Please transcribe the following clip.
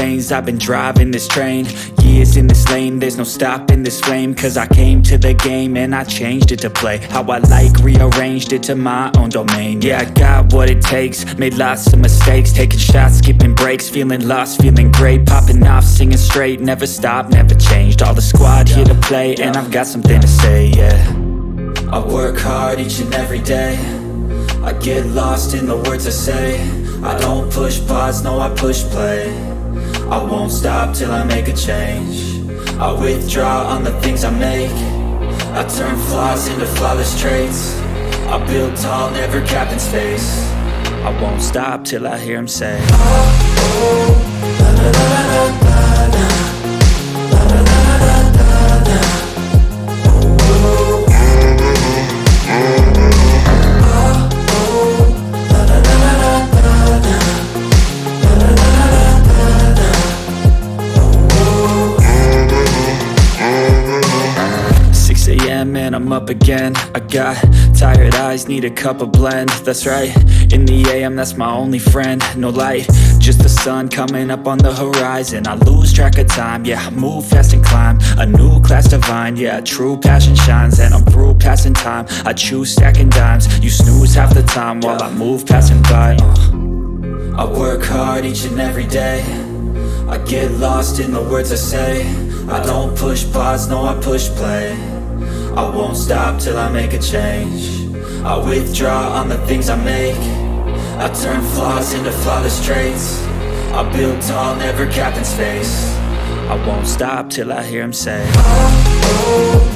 veins, I've been driving this train. Years in this lane, there's no stopping this flame. Cause I came to the game and I changed it to play how I like, rearranged it to my own domain. Yeah, I got what it takes, made lots of mistakes, taking shots, skipping breaks, feeling lost, feeling great, popping off, singing straight, never stopped, never changed. All the squad here to play, and I've got something to say, yeah. I work hard each and every day, I get lost in the words I say. I don't push pause, no, I push play. I won't stop till I make a change. I withdraw on the things I make. I turn flaws into flawless traits. I build tall, never capped in space. I won't stop till I hear him say, oh, oh, la la la la la la, la la la la la la, oh, oh. Man, I'm up again. I got tired eyes, need a cup of blend. That's right, in the AM, that's my only friend. No light, just the sun coming up on the horizon. I lose track of time, yeah, I move fast and climb a new class divine, yeah, true passion shines. And I'm through passing time, I choose stacking dimes. You snooze half the time while I move passing by. I work hard each and every day, I get lost in the words I say. I don't push pause, no, I push play. I won't stop till I make a change. I withdraw on the things I make. I turn flaws into flawless traits. I build tall, never capped in space. I won't stop till I hear him say, oh, oh.